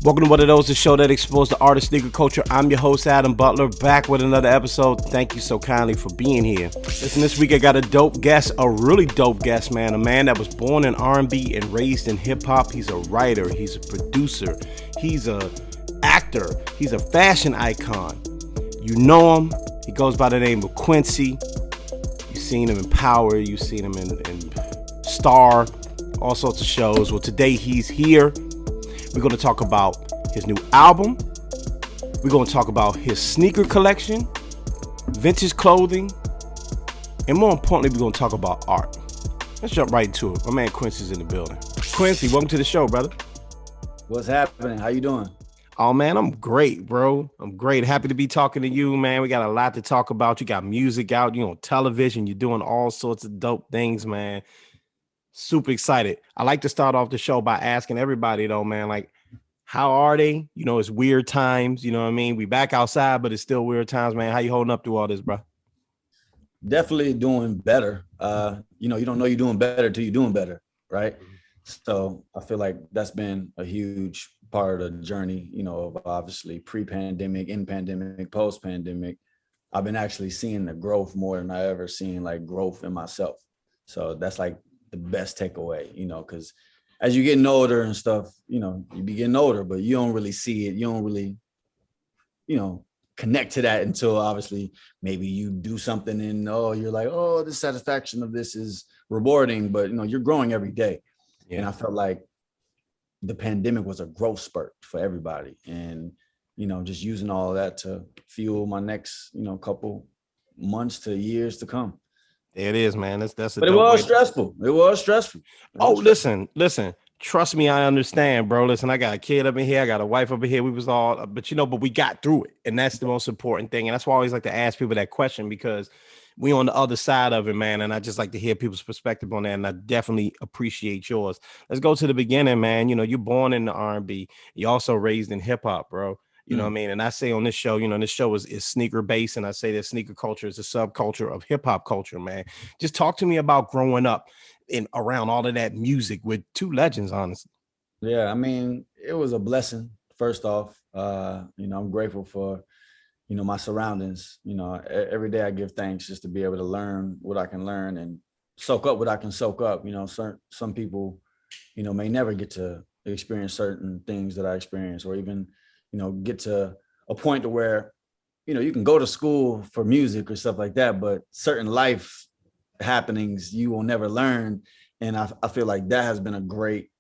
Welcome to One of Those, the show that explores the art of sneaker culture. I'm your host, Adam Butler, back with another episode. Thank you so kindly for being here. Listen, this week I got a dope guest, a really dope guest, man. A man that was born in R&B and raised in hip-hop. He's a writer, he's a producer, he's a actor, he's a fashion icon. You know him, he goes by the name of Quincy. You've seen him in Power, you've seen him in Star, all sorts of shows. Well, today he's here. We're going to talk about his new album. We're going to talk about his sneaker collection, vintage clothing, and more importantly, we're going to talk about art. Let's jump right into it. My man Quincy's in the building. Quincy, welcome to the show, brother. What's happening? How you doing? Oh, man, I'm great, bro. I'm great. Happy to be talking to you, man. We got a lot to talk about. You got music out, you on television. You're doing all sorts of dope things, man. Super excited. I like to start off the show by asking everybody though, man, like, how are they? You know, it's weird times, you know what I mean? We back outside, but it's still weird times, man. How you holding up through all this, bro? Definitely doing better. You don't know you're doing better till you're doing better, right? So I feel like that's been a huge part of the journey, you know, of obviously pre-pandemic, in pandemic, post-pandemic. I've been actually seeing the growth more than I ever seen like growth in myself. So that's like the best takeaway, you know, because as you're getting older and stuff, you know, you be getting older, but you don't really see it. You don't really, you know, connect to that until obviously maybe you do something and you're like, oh, the satisfaction of this is rewarding, but you know, you're growing every day. Yeah. And I felt like the pandemic was a growth spurt for everybody. And, you know, just using all of that to fuel my next, you know, couple months to years to come. It is, man. That's a but it was stressful. It was stressful. Listen. Trust me, I understand, bro. Listen, I got a kid up in here. I got a wife up in here. We was all, but we got through it. And that's the most important thing. And that's why I always like to ask people that question, because we on the other side of it, man. And I just like to hear people's perspective on that. And I definitely appreciate yours. Let's go to the beginning, man. You know, you're born in the R&B. You're also raised in hip hop, bro. You know what I mean? And I say on this show, you know, this show is sneaker based. And I say that sneaker culture is a subculture of hip hop culture, man. Just talk to me about growing up in around all of that music with two legends, honestly. Yeah, I mean, it was a blessing. First off, you know, I'm grateful for, you know, my surroundings. You know, every day I give thanks just to be able to learn what I can learn and soak up what I can soak up. You know, some people, you know, may never get to experience certain things that I experience, or even, you know, get to a point to where, you know, you can go to school for music or stuff like that, but certain life happenings you will never learn. And I feel like that has been a great,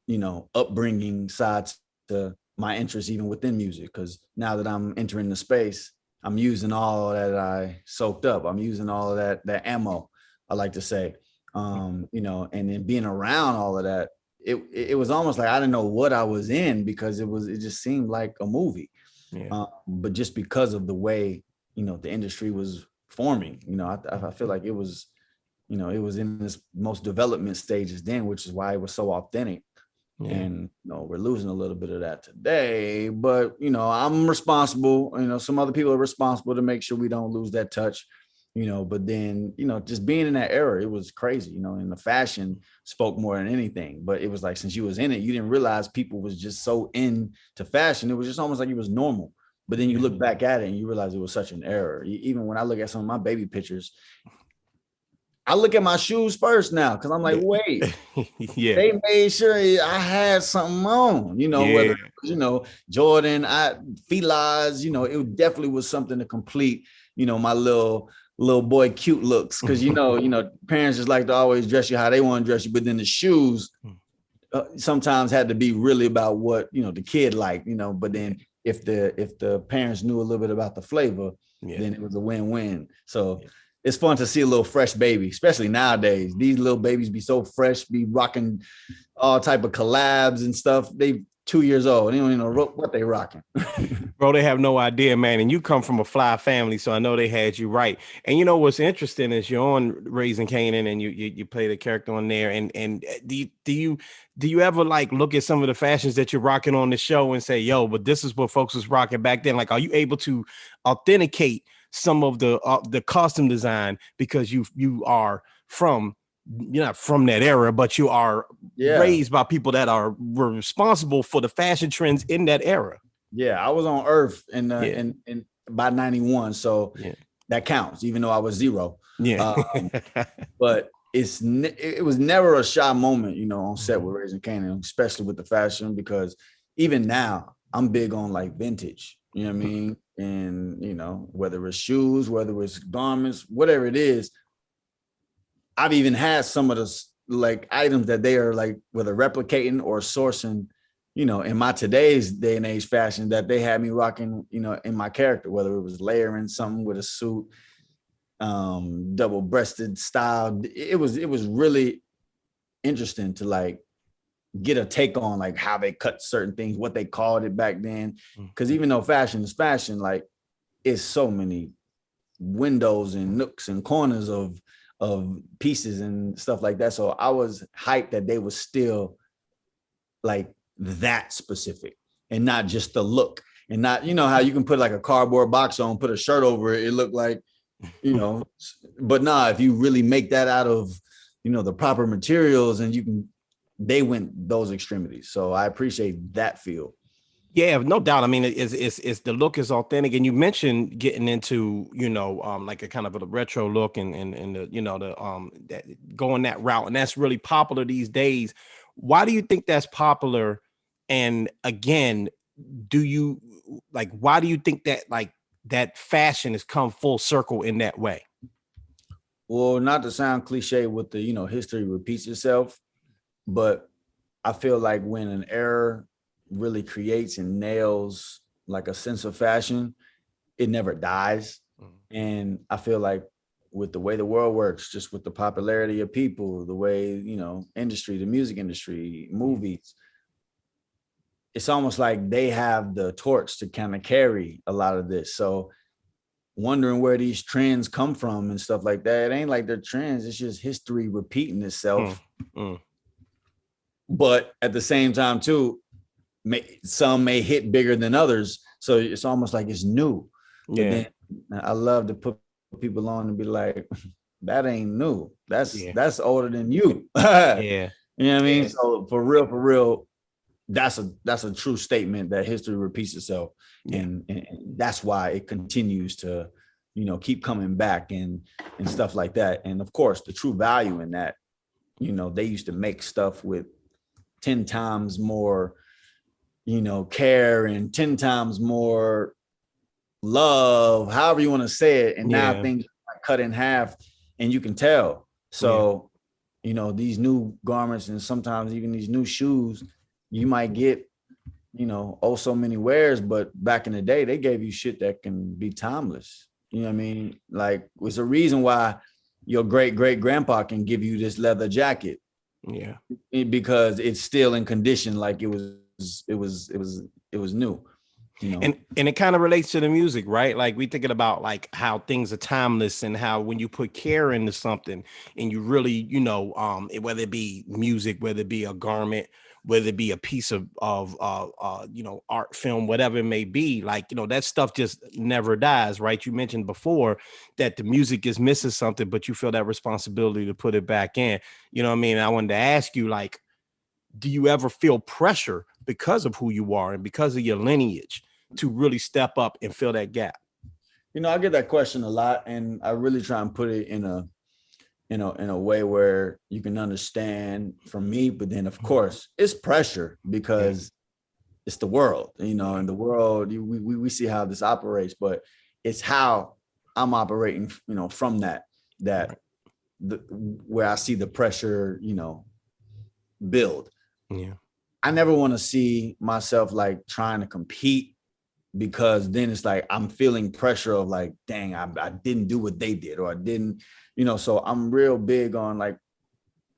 you know, upbringing side to my interest, even within music. Because now that I'm entering the space, I'm using all that I soaked up. I'm using all of that ammo, I like to say, you know, and then being around all of that, it was almost like I didn't know what I was in, because it just seemed like a movie. Yeah. But just because of the way, you know, the industry was forming, you know, I feel like it was, you know, it was in this most development stages then, which is why it was so authentic. Yeah. And, you know, we're losing a little bit of that today, but, you know, I'm responsible, you know, some other people are responsible to make sure we don't lose that touch. You know, but then, you know, just being in that era, it was crazy, you know, and the fashion spoke more than anything. But it was like, since you was in it, you didn't realize people was just so into fashion. It was just almost like it was normal. But then you look back at it and you realize it was such an error. Even when I look at some of my baby pictures, I look at my shoes first now, because I'm like, wait, yeah, they made sure I had something on, you know, whether, you know, Jordan, Feli's, you know, it definitely was something to complete, you know, my little boy cute looks, because you know parents just like to always dress you how they want to dress you, but then the shoes sometimes had to be really about what, you know, the kid liked, you know. But then if the parents knew a little bit about the flavor, then it was a win-win. So it's fun to see a little fresh baby, especially nowadays. These little babies be so fresh, be rocking all type of collabs and stuff. They 2 years old. They don't even know what they rocking. Bro, they have no idea, man. And you come from a fly family, so I know they had you right. And you know what's interesting is you're on Raising Kanan, and you play the character on there. And do you ever like look at some of the fashions that you're rocking on the show and say, yo, but this is what folks was rocking back then? Like, are you able to authenticate some of the costume design because you are from you're not from that era, but you are raised by people that were responsible for the fashion trends in that era. Yeah, I was on Earth in by 91, so that counts, even though I was 0. Yeah, but it was never a shy moment, you know, on set with Raising Kanan, especially with the fashion, because even now I'm big on like vintage, you know what I mean? And, you know, whether it's shoes, whether it's garments, whatever it is, I've even had some of the like items that they are like, whether replicating or sourcing, you know, in my today's day and age fashion, that they had me rocking, you know, in my character, whether it was layering something with a suit, double-breasted style. It was really interesting to like get a take on like how they cut certain things, what they called it back then. Because even though fashion is fashion, like it's so many windows and nooks and corners of pieces and stuff like that. So I was hyped that they was still like that specific and not just the look, and not, you know, how you can put like a cardboard box on, put a shirt over it, it looked like, you know, but nah, if you really make that out of, you know, the proper materials, and you can, they went those extremities. So I appreciate that feel. Yeah, no doubt. I mean, it's the look is authentic, and you mentioned getting into, you know, like a kind of a retro look and the, you know, the that, going that route, and that's really popular these days. Why do you think that's popular? And again, why do you think that like that fashion has come full circle in that way? Well, not to sound cliche with the, you know, history repeats itself, but I feel like when an era really creates and nails like a sense of fashion, it never dies. And I feel like with the way the world works, just with the popularity of people, the way, you know, industry, the music industry, movies, it's almost like they have the torch to kind of carry a lot of this. So wondering where these trends come from and stuff like that, it ain't like they're trends, it's just history repeating itself. But at the same time too, some may hit bigger than others, so it's almost like it's new. But then I love to put people on and be like, that ain't new, that's older than you. You know what I mean? So for real, that's a true statement that history repeats itself. And that's why it continues to, you know, keep coming back and stuff like that. And of course the true value in that, you know, they used to make stuff with 10 times more, you know, care and 10 times more love, however you want to say it. And now things are cut in half and you can tell. So, you know, these new garments and sometimes even these new shoes, you might get, you know, oh, so many wears, but back in the day, they gave you shit that can be timeless. You know what I mean? Like, there's a reason why your great grandpa can give you this leather jacket. Because it's still in condition, like it was new. You know? And it kind of relates to the music, right? Like we thinking about like how things are timeless and how when you put care into something and you really, you know, whether it be music, whether it be a garment, whether it be a piece of you know, art, film, whatever it may be, like, you know, that stuff just never dies, right? You mentioned before that the music is missing something, but you feel that responsibility to put it back in. You know what I mean? I wanted to ask you, like, do you ever feel pressure because of who you are and because of your lineage to really step up and fill that gap? You know, I get that question a lot, and I really try and put it in a way where you can understand from me. But then, of course, it's pressure because it's the world, you know, and the world, we see how this operates, but it's how I'm operating, you know, from where I see the pressure, you know, build. I never want to see myself like trying to compete, because then it's like I'm feeling pressure of like, dang, I didn't do what they did, or I didn't, you know. So I'm real big on like,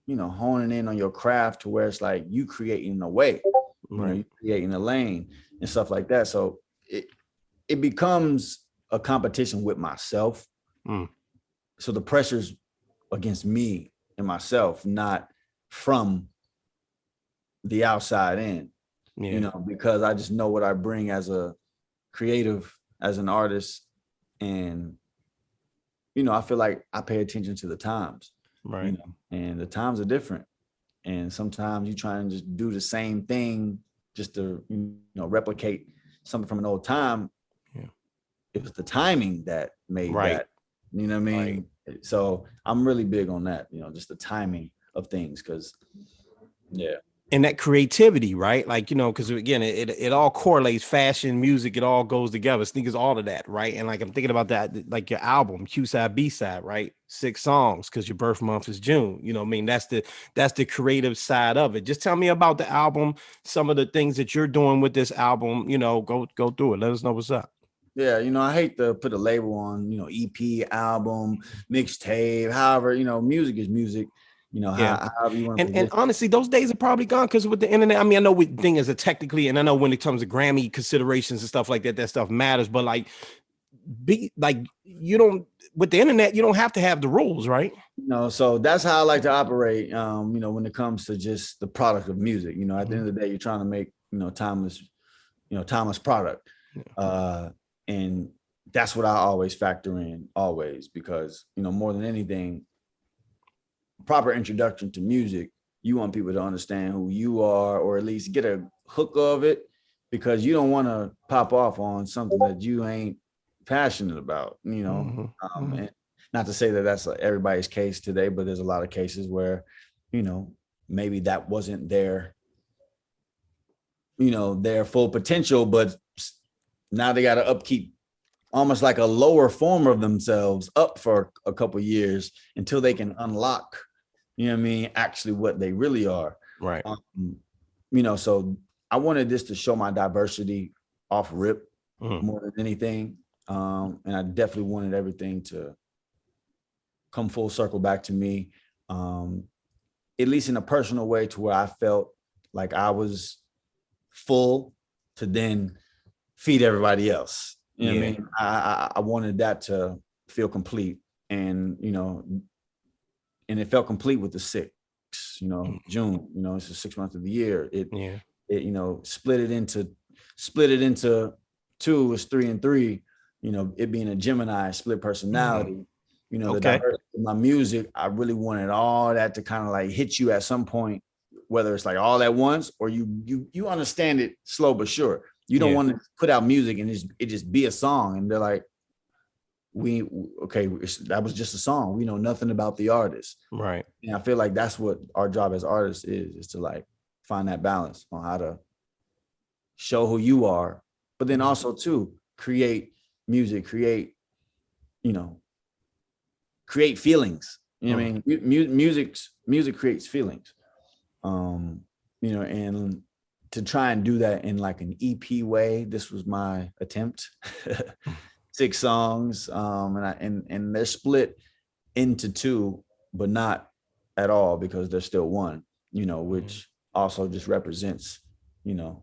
you know, honing in on your craft to where it's like you creating a way, you know, you creating a lane and stuff like that. So it becomes a competition with myself. So the pressure's against me and myself, not from the outside in, you know, because I just know what I bring as a creative, as an artist. And, you know, I feel like I pay attention to the times. Right. and the times are different. And sometimes you try and just do the same thing just to, replicate something from an old time. Yeah. It was the timing that made Right. that, you know what I mean? Right. So I'm really big on that, just the timing of things. Cause yeah. And that creativity, right? Like, because again, it all correlates, fashion, music, it all goes together, sneakers, all of that, right? And like I'm thinking about that, like your album, Q side, B side, right? 6 songs, because your birth month is June. You know what I mean? That's the creative side of it. Just tell me about the album, some of the things that you're doing with this album, go through it. Let us know what's up. Yeah, I hate to put a label on, EP, album, mixtape, however, music is music. However you want to and honestly, those days are probably gone because with the internet. I mean, I know what thing is technically, and I know when it comes to Grammy considerations and stuff like that, that stuff matters. But like, you don't, with the internet, you don't have to have the rules, right? No, so that's how I like to operate. When it comes to just the product of music, at the end of the day, you're trying to make, timeless product. And that's what I always factor in, always, because, more than anything, proper introduction to music, you want people to understand who you are, or at least get a hook of it, because you don't want to pop off on something that you ain't passionate about, and not to say that that's everybody's case today, but there's a lot of cases where, maybe that wasn't their full potential, but now they got to upkeep almost like a lower form of themselves up for a couple of years until they can unlock, actually what they really are. Right. So I wanted this to show my diversity off rip more than anything. And I definitely wanted everything to come full circle back to me, at least in a personal way, to where I felt like I was full to then feed everybody else. You know what I mean? I wanted that to feel complete, and and it felt complete with the 6, June. It's the 6th month of the year. It split it into 2 is 3 and 3. It being a Gemini, split personality. The diversity of my music, I really wanted all that to kind of like hit you at some point, whether it's like all at once or you understand it slow but sure. You don't want to put out music and it just be a song and they're like, that was just a song. We know nothing about the artist. Right. And I feel like that's what our job as artists is to like find that balance on how to show who you are, but then also to create music, create feelings. You know what I mean? Music creates feelings. And to try and do that in like an EP way, this was my attempt. 6 songs, and they're split into 2, but not at all, because they're still one, which also just represents,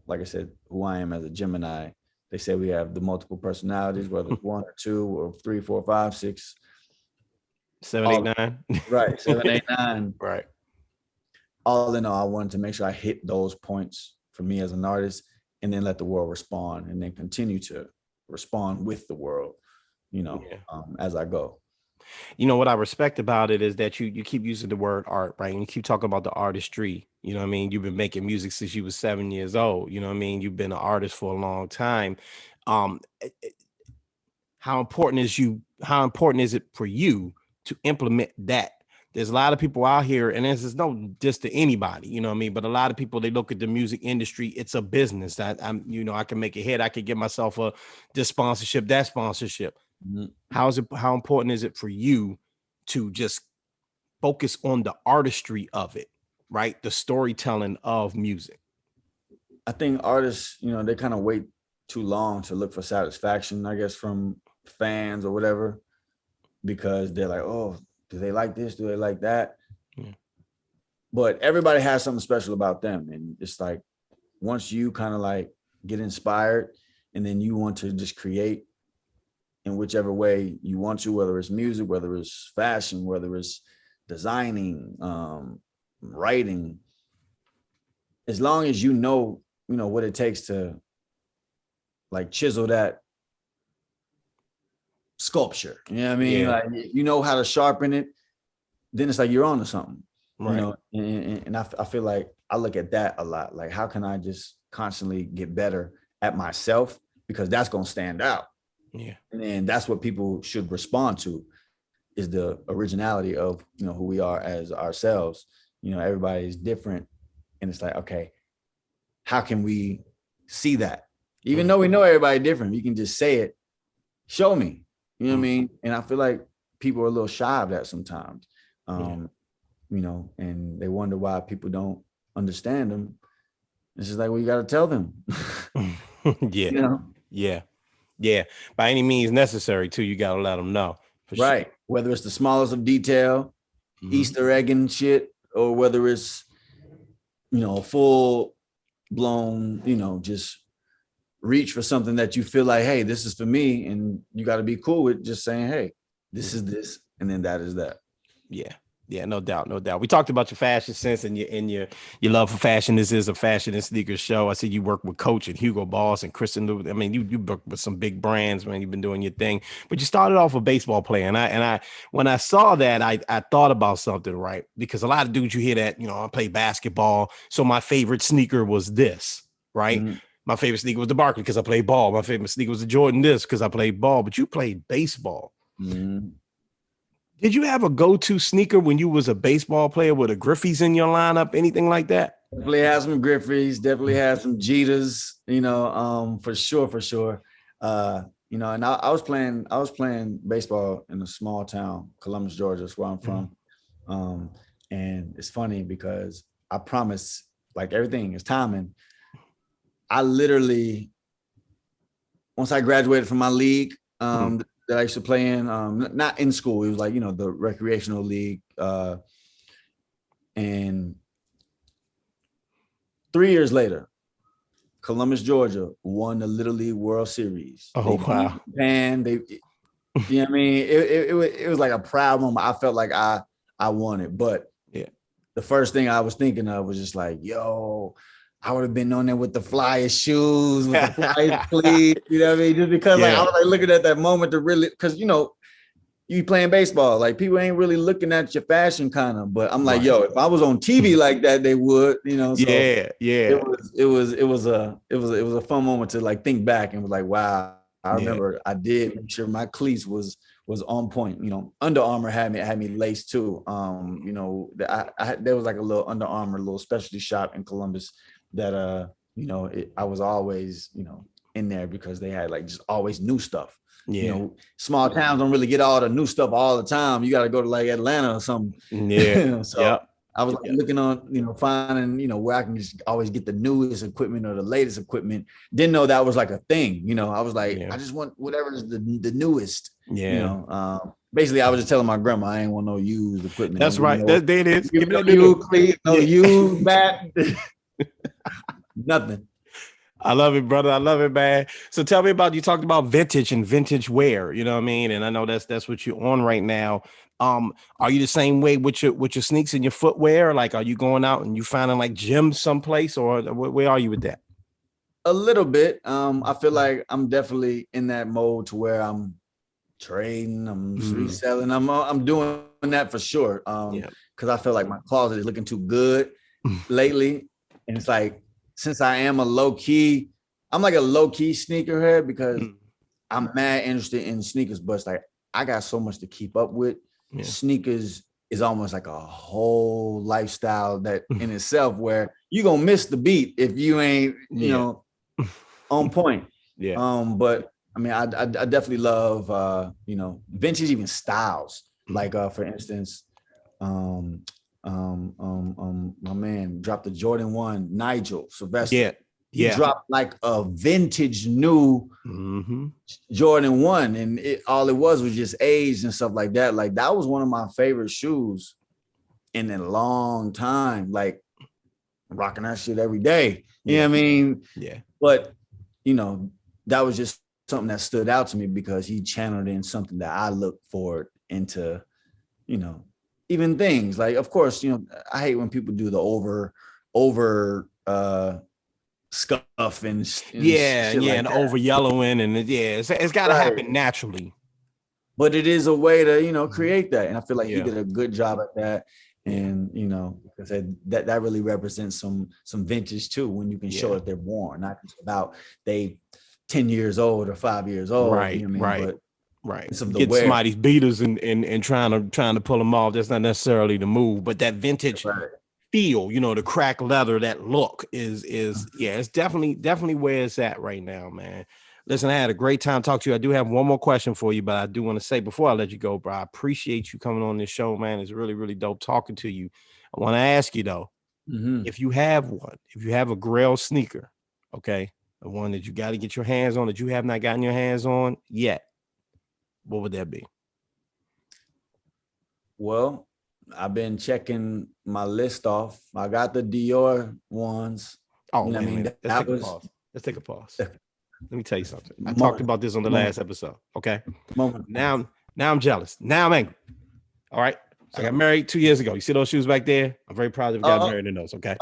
like I said, who I am as a Gemini. They say we have the multiple personalities, whether it's 1 or 2 or 3, 4, 5, 6, 7, 8, 9. Right, 7, 8, 9. Right. All in all, I wanted to make sure I hit those points for me as an artist, and then let the world respond, and then continue to respond with the world, as I go. What I respect about it is that you keep using the word art, right? And you keep talking about the artistry. You know what I mean? You've been making music since you were 7 years old. You know what I mean? You've been an artist for a long time. How important is it for you to implement that? There's a lot of people out here, and this is no just to anybody, you know what I mean? But a lot of people, they look at the music industry, it's a business. I can make a hit. I could get myself this sponsorship, that sponsorship. How important is it for you to just focus on the artistry of it, right? The storytelling of music. I think artists, they kind of wait too long to look for satisfaction, I guess, from fans or whatever, because they're like, oh, do they like this? Do they like that? Yeah. But everybody has something special about them. And it's like, once you kind of like get inspired and then you want to just create in whichever way you want to, whether it's music, whether it's fashion, whether it's designing, writing, as long as you know what it takes to like chisel that sculpture, you know what I mean? Like, if you know how to sharpen it, then it's like you're on to something, Right. you know, and I feel like I look at that a lot. Like, how can I just constantly get better at myself? Because that's going to stand out. Yeah. And that's what people should respond to, is the originality of, you know, who we are as ourselves. You know, everybody is different. And it's like, okay, how can we see that? Even though we know everybody different, you can just say it, show me, you know what I mean? And I feel like people are a little shy of that sometimes, you know, and they wonder why people don't understand them. It's just like, well, you got to tell them. Yeah. You know? Yeah. By any means necessary too. You got to let them know. For Right. sure. Whether it's the smallest of detail, Easter egg and shit, or whether it's, you know, full blown, you know, just reach for something that you feel like, hey, this is for me. And you got to be cool with just saying, hey, this is this. And then that is that. Yeah. Yeah, no doubt, no doubt. We talked about your fashion sense and your love for fashion. This is a fashion and sneakers show. I see you work with Coach and Hugo Boss and Kristen Lou. I mean, you work with some big brands, man. You've been doing your thing, but you started off a baseball player. And I when I saw that, I thought about something, right? Because a lot of dudes, you hear that, you know, I play basketball, so my favorite sneaker was this, right? Mm-hmm. My favorite sneaker was the Barkley because I played ball. My favorite sneaker was the Jordan this because I played ball. But you played baseball. Mm-hmm. Did you have a go-to sneaker when you was a baseball player with a Griffey's in your lineup, anything like that? Definitely had some Griffey's, definitely had some Jeters, you know, for sure. You know, and I was playing baseball in a small town, Columbus, Georgia. That's where I'm from. And it's funny because I promise, like, everything is timing. I literally, once I graduated from my league, that I used to play in, not in school, it was like, you know, the recreational league. And 3 years later, Columbus, Georgia won the Little League World Series. Oh, wow. And you know what I mean? It was like a proud moment. I felt like I won it. But the first thing I was thinking of was just like, yo, I would have been on there with the flyest shoes, with the flyest cleats, you know what I mean? Just because like I was like looking at that moment to really, because, you know, you playing baseball, like people ain't really looking at your fashion kind of, but I'm like, yo, if I was on TV like that, they would, you know. So it was a fun moment to like think back and was like, wow, I remember I did make sure my cleats was on point. You know, Under Armour had me laced too. You know, there was like a little Under Armour little specialty shop in Columbus that you know, I was always, you know, in there because they had like just always new stuff. You know, small towns don't really get all the new stuff all the time. You got to go to like Atlanta or something. So I was like looking on, you know, finding, you know, where I can just always get the newest equipment or the latest equipment. Didn't know that was like a thing. You know, I was like, I just want whatever is the newest. You know, basically I was just telling my grandma I ain't want no used equipment. That's right. There it is. Give me no used cleat, no used bat. Nothing. I love it, brother. I love it, man. So tell me about, you talked about vintage and vintage wear, you know what I mean? And I know that's what you're on right now. Are you the same way with your sneaks and your footwear? Like, are you going out and you finding like gyms someplace, or where are you with that? A little bit. I feel like I'm definitely in that mode to where I'm trading, I'm reselling, I'm doing that for sure. Because I feel like my closet is looking too good lately. And it's like, since I am I'm like a low-key sneakerhead because I'm mad interested in sneakers, but it's like I got so much to keep up with. Sneakers is almost like a whole lifestyle that in itself, where you're gonna miss the beat if you ain't, you know, on point. But I mean, I definitely love you know, vintage, even styles. Like for instance, my man dropped the Jordan 1, Nigel Sylvester. He dropped like a vintage new Jordan 1, and all it was just aged and stuff like that. Like that was one of my favorite shoes in a long time. Like rocking that shit every day. You know what I mean? But you know, that was just something that stood out to me because he channeled in something that I look forward into, you know, even things like, of course, you know, I hate when people do the over scuff and and over yellowing, and it's got to happen naturally. but it is a way to, create that. And I feel like he Yeah. did a good job at that. And, because that really represents some vintage too, when you can show that they're worn, not just about they 10 years old or 5 years old. Right, you know what I mean? right. But Right. it's of the Get wear. somebody's beaters and trying to pull them off. That's not necessarily the move, but that vintage feel, the cracked leather, that look is it's definitely where it's at right now, man. Listen, I had a great time talking to you. I do have one more question for you, but I do want to say before I let you go, bro, I appreciate you coming on this show, man. It's really, really dope talking to you. I want to ask you though, if you have a Grail sneaker, okay, the one that you got to get your hands on that you have not gotten your hands on yet, what would that be? Well, I've been checking my list off. I got the Dior ones. Oh, wait a minute. Let's take a pause. Let me tell you something. I talked about this on the last episode. Okay. Now I'm jealous. Now I'm angry. All right. I got married 2 years ago. You see those shoes back there? I'm very proud of got married in those. Okay.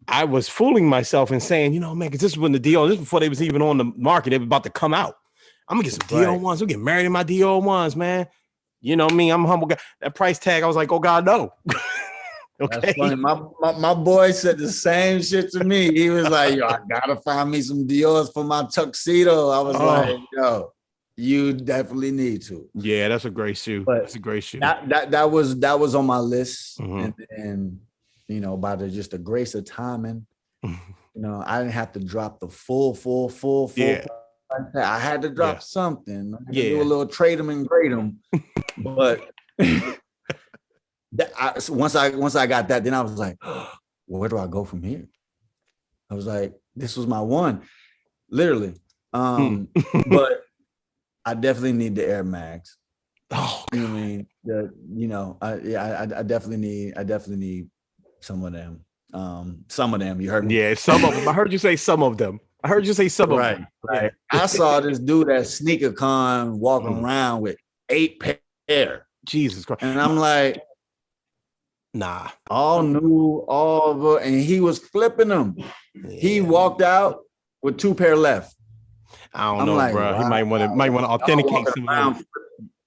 I was fooling myself and saying, man, because this is when the Dior, this was before they was even on the market. They were about to come out. I'm gonna get some Dior ones. We'll get married in my Dior ones, man. You know me, I'm a humble guy. That price tag, I was like, oh God, no. Okay. That's funny. My boy said the same shit to me. He was like, yo, I gotta find me some Dior's for my tuxedo. I was like, yo, you definitely need to. Yeah, that's a great shoe. That's a great shoe. That was on my list. And then, by just the grace of timing, I didn't have to drop the full. Yeah. I had to drop something. I had to do a little trade them and grade them. But once I got that, then I was like, where do I go from here? I was like, this was my one, literally. But I definitely need the Air Mags. Oh, you know what I mean? I definitely need some of them. Some of them, you heard me? Yeah, some of them. I heard you say some of them. Right. Yeah. I saw this dude at SneakerCon walking around with 8 pair. Jesus Christ. And I'm like, nah. All new, and he was flipping them. Yeah. He walked out with 2 pair left. I don't know, like, bro. Wow. He might want to authenticate some of them.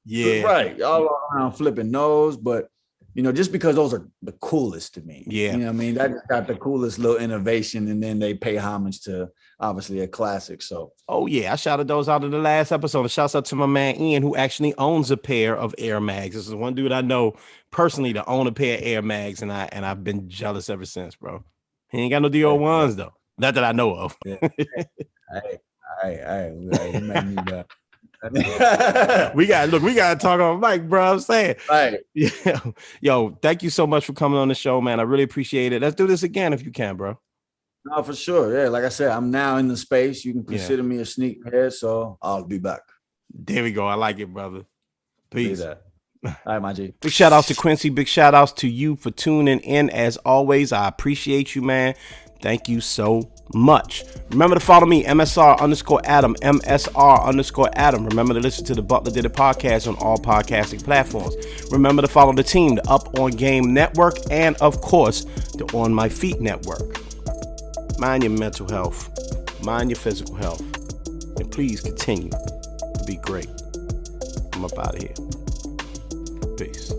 Yeah. Right. Y'all around flipping those, but just because those are the coolest to me. Yeah. You know what I mean? That just got the coolest little innovation, and then they pay homage to obviously a classic. So I shouted those out in the last episode. Shouts out to my man Ian, who actually owns a pair of Air Mags. This is one dude I know personally to own a pair of Air Mags, and I've been jealous ever since, bro. He ain't got no Dior ones though. Not that I know of. Yeah. Hey, you might need that. we gotta talk on mic, bro. I'm saying, right? Yeah, yo, thank you so much for coming on the show, man. I really appreciate it. Let's do this again if you can, bro. No, for sure. Yeah, like I said, I'm now in the space. You can consider me a sneakerhead, so I'll be back. There we go. I like it, brother. Peace. All right, my G. Big shout outs to Quincy. Big shout outs to you for tuning in. As always, I appreciate you, man. Thank you so much. Remember to follow me, MSR_Adam, MSR_Adam. Remember to listen to the Butler Did It podcast on all podcasting platforms. Remember to follow the team, the Up On Game Network, and of course, the On My Feet Network. Mind your mental health, mind your physical health, and please continue to be great. I'm up out of here. Peace.